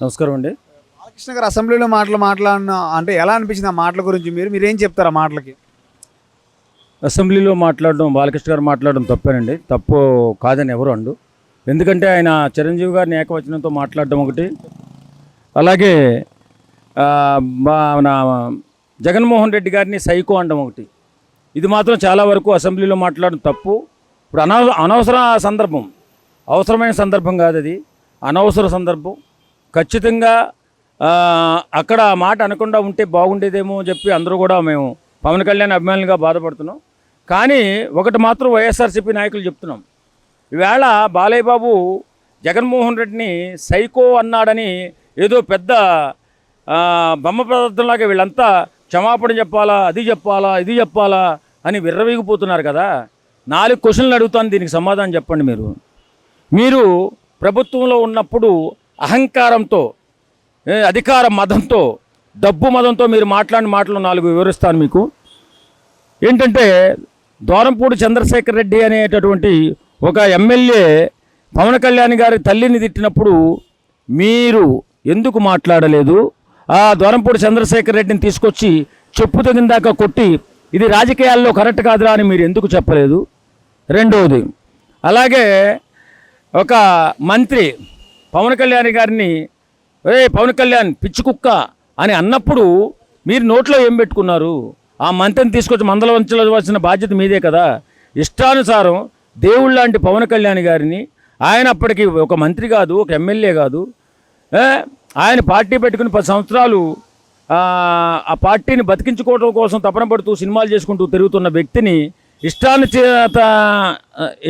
నమస్కారం అండి. బాలకృష్ణ గారు అసెంబ్లీలో మాట్లాడిన అంటే ఎలా అనిపించింది ఆ మాటల గురించి మీరేం చెప్తారు ఆ మాటలకి? అసెంబ్లీలో మాట్లాడడం బాలకృష్ణ గారు మాట్లాడడం తప్పేనండి. తప్పు కాదని ఎవరు అండు. ఎందుకంటే ఆయన చిరంజీవి గారిని ఏకవచనంతో మాట్లాడడం ఒకటి, అలాగే మన జగన్మోహన్ రెడ్డి గారిని సైకో అనడం ఒకటి. ఇది మాత్రం చాలా వరకు అసెంబ్లీలో మాట్లాడడం తప్పు. ఇప్పుడు అనవసర సందర్భం, అవసరమైన సందర్భం కాదు అది, అనవసర సందర్భం. ఖచ్చితంగా అక్కడ ఆ మాట అనకుండా ఉంటే బాగుండేదేమో చెప్పి అందరూ కూడా మేము పవన్ కళ్యాణ్ అభిమానులుగా బాధపడుతున్నాం. కానీ ఒకటి మాత్రం వైఎస్ఆర్సీపీ నాయకులు చెప్తున్నాం, ఈవేళ బాలయ్య బాబు జగన్మోహన్ రెడ్డిని సైకో అన్నాడని ఏదో పెద్ద బొమ్మ ప్రదర్శనలాగా వీళ్ళంతా క్షమాపణ చెప్పాలా, అది చెప్పాలా, ఇది చెప్పాలా అని విర్రవీగిపోతున్నారు కదా. 4 క్వశ్చన్లు అడుగుతాను, దీనికి సమాధానం చెప్పండి. మీరు ప్రభుత్వంలో ఉన్నప్పుడు అహంకారంతో, అధికార మదంతో, డబ్బు మదంతో మీరు మాట్లాడిన మాటలు 4 వివరిస్తాను మీకు. ఏంటంటే దూరంపూడి చంద్రశేఖర్ రెడ్డి అనేటటువంటి ఒక ఎమ్మెల్యే పవన్ కళ్యాణ్ గారి తల్లిని తిట్టినప్పుడు మీరు ఎందుకు మాట్లాడలేదు? ఆ దూరంపూడి చంద్రశేఖర్ రెడ్డిని తీసుకొచ్చి చెప్పు తగిందాక కొట్టి ఇది రాజకీయాల్లో కరెక్ట్ కాదురా అని మీరు ఎందుకు చెప్పలేదు? రెండవది, అలాగే ఒక మంత్రి పవన్ కళ్యాణ్ గారిని పవన్ కళ్యాణ్ పిచ్చి కుక్క అని అన్నప్పుడు మీరు నోట్లో ఏం పెట్టుకున్నారు? ఆ మంత్రిని తీసుకొచ్చి మందల వంచవలసిన బాధ్యత మీదే కదా. ఇష్టానుసారం దేవుళ్ళ లాంటి పవన్ కళ్యాణ్ గారిని, ఆయన అప్పటికి ఒక మంత్రి కాదు, ఒక ఎమ్మెల్యే కాదు, ఆయన పార్టీ పెట్టుకుని 10 సంవత్సరాలు ఆ పార్టీని బతికించుకోవడం కోసం తపన పడుతూ సినిమాలు చేసుకుంటూ తిరుగుతున్న వ్యక్తిని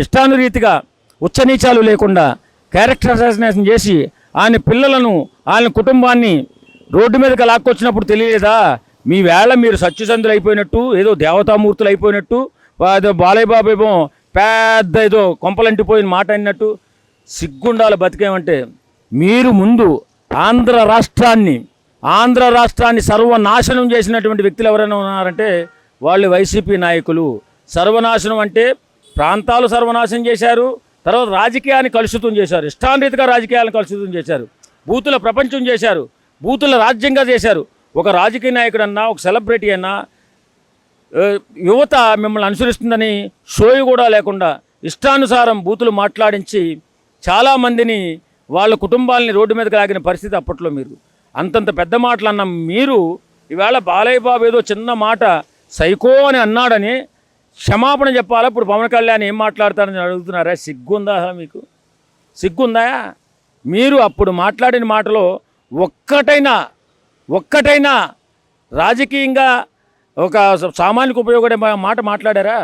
ఇష్టానురీతిగా ఉచ్చనీచాలు లేకుండా క్యారెక్టర్ అసాసినేషన్ చేసి ఆయన పిల్లలను, ఆయన కుటుంబాన్ని రోడ్డు మీదకి లాక్కొచ్చినప్పుడు తెలియలేదా? మీ వేళ మీరు సత్యసంధులు అయిపోయినట్టు, ఏదో దేవతామూర్తులు అయిపోయినట్టు, ఏదో బాలయ్య బాబు ఏమో పెద్ద ఏదో కొంపలంటిపోయిన మాట అన్నట్టు. సిగ్గుండాలి బతికేమంటే. మీరు ముందు ఆంధ్ర రాష్ట్రాన్ని సర్వనాశనం చేసినటువంటి వ్యక్తులు ఎవరైనా ఉన్నారంటే వాళ్ళు వైసీపీ నాయకులు. సర్వనాశనం అంటే ప్రాంతాలు సర్వనాశనం చేశారు, తర్వాత రాజకీయాన్ని కలుషితం చేశారు, ఇష్టాన్రీతిగా రాజకీయాలను కలుషితం చేశారు, బూతుల ప్రపంచం చేశారు, బూతుల రాజ్యంగా చేశారు. ఒక రాజకీయ నాయకుడు అన్నా, ఒక సెలబ్రిటీ అన్నా, యువత మిమ్మల్ని అనుసరిస్తుందని షోయి కూడా లేకుండా ఇష్టానుసారం బూతులు మాట్లాడించి చాలామందిని, వాళ్ళ కుటుంబాలని రోడ్డు మీదకి లాగిన పరిస్థితి అప్పట్లో. మీరు అంతంత పెద్ద మాటలు అన్న మీరు ఈవేళ బాలయ్య బాబు ఏదో చిన్న మాట సైకో అని అన్నాడని క్షమాపణ చెప్పాలా? ఇప్పుడు పవన్ కళ్యాణ్ ఏం మాట్లాడతారని అడుగుతున్నారా? సిగ్గుందా? మీకు సిగ్గుందా? మీరు అప్పుడు మాట్లాడిన మాటలో ఒక్కటైనా రాజకీయంగా ఒక సామాన్యకు ఉపయోగపడే మాట మాట్లాడారా?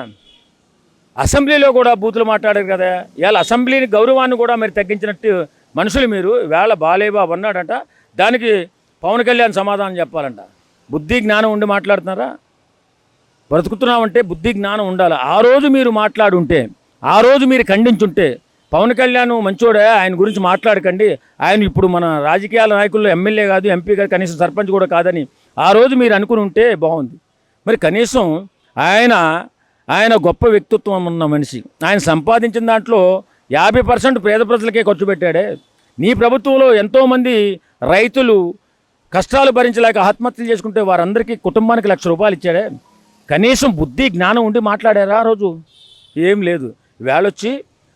అసెంబ్లీలో కూడా బూతులు మాట్లాడారు కదా. ఇవాళ అసెంబ్లీని గౌరవాన్ని కూడా మీరు తగ్గించినట్టు మనుషులు మీరు. ఈవేళ బాలయ్య బాబు అన్నాడంట, దానికి పవన్ కళ్యాణ్ సమాధానం చెప్పాలంట. బుద్ధి జ్ఞానం ఉండి మాట్లాడుతున్నారా? బ్రతుకుతున్నామంటే బుద్ధి జ్ఞానం ఉండాలి. ఆ రోజు మీరు మాట్లాడుంటే, ఆ రోజు మీరు ఖండించుంటే, పవన్ కళ్యాణ్ మంచోడే, ఆయన గురించి మాట్లాడకండి, ఆయన ఇప్పుడు మన రాజకీయాల నాయకుల్లో ఎమ్మెల్యే కాదు, ఎంపీ కాదు, కనీసం సర్పంచ్ కూడా కాదని ఆ రోజు మీరు అనుకుని ఉంటే బాగుంది. మరి కనీసం ఆయన గొప్ప వ్యక్తిత్వం ఉన్న మనిషి, ఆయన సంపాదించిన దాంట్లో 50% పేద ప్రజలకే ఖర్చు పెట్టాడే. నీ ప్రభుత్వంలో ఎంతోమంది రైతులు కష్టాలు భరించలేక ఆత్మహత్యలు చేసుకుంటే వారందరికీ కుటుంబానికి ₹1,00,000 ఇచ్చాడే. కనీసం బుద్ధి జ్ఞానం ఉండి మాట్లాడారా ఆ రోజు? ఏం లేదు. వేళొచ్చి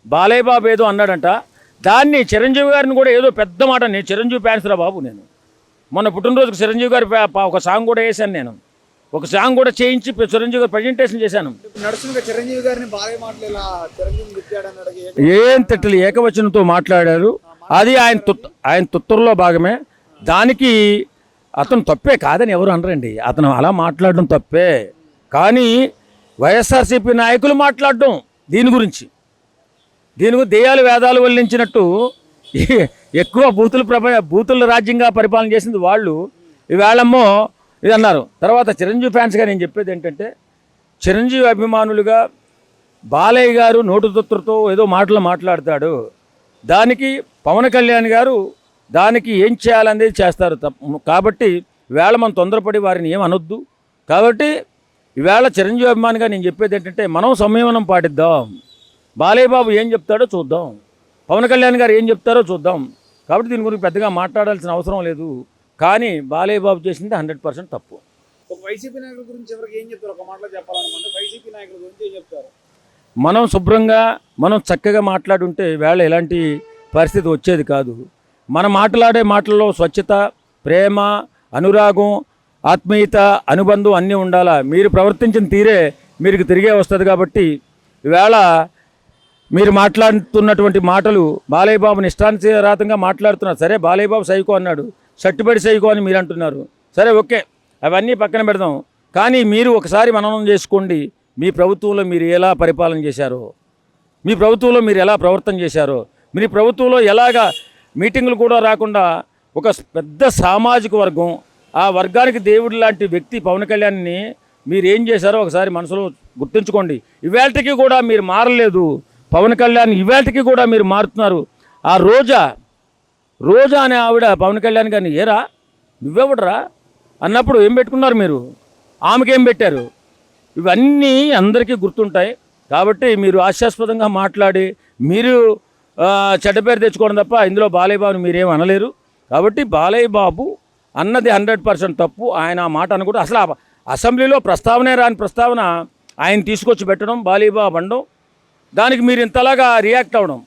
బాలయ్య బాబు ఏదో అన్నాడంట, దాన్ని చిరంజీవి గారిని కూడా ఏదో పెద్ద మాట. నేను చిరంజీవి ఫ్యాన్స్ రా బాబు. నేను మొన్న పుట్టినరోజుకి చిరంజీవి గారి ఒక సాంగ్ కూడా వేశాను, నేను ఒక సాంగ్ కూడా చేయించి చిరంజీవి గారు ప్రజెంటేషన్ చేశాను. చిరంజీవి గారిని బాలయ్య మాటలు ఇలా ఏం తిట్టలు ఏకవచనంతో మాట్లాడారు. అది ఆయన తుత్తూరులో భాగమే. దానికి అతను తప్పే కాదని ఎవరు అనరండి. అతను అలా మాట్లాడడం తప్పే. కానీ వైఎస్ఆర్సీపీ నాయకులు మాట్లాడడం దీని గురించి దెయ్యాలు వేదాలు వల్లించినట్టు ఎక్కువ బూతుల రాజ్యంగా పరిపాలన చేసింది వాళ్ళు. ఈవేళమ్మో ఇది అన్నారు. తర్వాత చిరంజీవి ఫ్యాన్స్గా నేను చెప్పేది ఏంటంటే, చిరంజీవి అభిమానులుగా బాలయ్య గారు నోటు తొత్తులతో ఏదో మాటలు మాట్లాడతాడు, దానికి పవన్ కళ్యాణ్ గారు దానికి ఏం చేయాలనేది చేస్తారు. కాబట్టి ఈవేళ మనం తొందరపడి వారిని ఏం అనొద్దు. కాబట్టి ఈవేళ చిరంజీవి అభిమానిగా నేను చెప్పేది ఏంటంటే, మనం సంయమనం పాటిద్దాం. బాలయ్య బాబు ఏం చెప్తాడో చూద్దాం, పవన్ కళ్యాణ్ గారు ఏం చెప్తారో చూద్దాం. కాబట్టి దీని గురించి పెద్దగా మాట్లాడాల్సిన అవసరం లేదు. కానీ బాలయ్య బాబు చేసింది 100% తప్పు. ఒక వైసీపీ నాయకుల గురించి ఎవరికి ఏం చెప్తారు? ఒక మాటలో చెప్పాలనుకుంటే వైసీపీ నాయకుల గురించి ఏం చెప్తారు? మనం శుభ్రంగా మనం చక్కగా మాట్లాడుంటే వేళ ఎలాంటి పరిస్థితి వచ్చేది కాదు. మనం మాట్లాడే మాటల్లో స్వచ్ఛత, ప్రేమ, అనురాగం, ఆత్మీయత, అనుబంధం అన్నీ ఉండాలా. మీరు ప్రవర్తించిన తీరే మీకు తిరిగే వస్తుంది. కాబట్టి ఈవేళ మీరు మాట్లాడుతున్నటువంటి మాటలు బాలయ్య బాబుని ఇష్టానుసారంగా మాట్లాడుతున్నారు. సరే, బాలయ్య బాబు సైకో అన్నాడు, సట్టుబడి సైకో అని మీరు అంటున్నారు. సరే, ఓకే, అవన్నీ పక్కన పెడదాం. కానీ మీరు ఒకసారి మననం చేసుకోండి. మీ ప్రభుత్వంలో మీరు ఎలా పరిపాలన చేశారో, మీ ప్రభుత్వంలో మీరు ఎలా ప్రవర్తన చేశారో, మీ ప్రభుత్వంలో ఎలాగా మీటింగులు కూడా రాకుండా ఒక పెద్ద సామాజిక వర్గం, ఆ వర్గానికి దేవుడి లాంటి వ్యక్తి పవన్ కళ్యాణ్ని మీరు ఏం చేశారో ఒకసారి మనసులో గుర్తుంచుకోండి. ఇవాళకి కూడా మీరు మారలేదు. పవన్ కళ్యాణ్ ఇవాళకి కూడా మీరు మారుతున్నారు. ఆ రోజా అనే ఆవిడ పవన్ కళ్యాణ్ గారిని ఏరా నువ్వెవడరా అన్నప్పుడు ఏం పెట్టుకున్నారు మీరు? ఆమెకేం పెట్టారు? ఇవన్నీ అందరికీ గుర్తుంటాయి. కాబట్టి మీరు హాస్యాస్పదంగా మాట్లాడి మీరు చెడ్డ పేరు తెచ్చుకోవడం తప్ప ఇందులో బాలయ్య బాబుని మీరేం అనలేరు. కాబట్టి బాలయ్య బాబు అన్నది 100% తప్పు. ఆయన ఆ మాట అనకూడదు. అసలు అసెంబ్లీలో ప్రస్తావనే రాని ప్రస్తావన ఆయన తీసుకొచ్చి పెట్టడం, బాలయ్య బాబు అనడం, దానికి మీరు ఇంతలాగా రియాక్ట్ అవ్వడం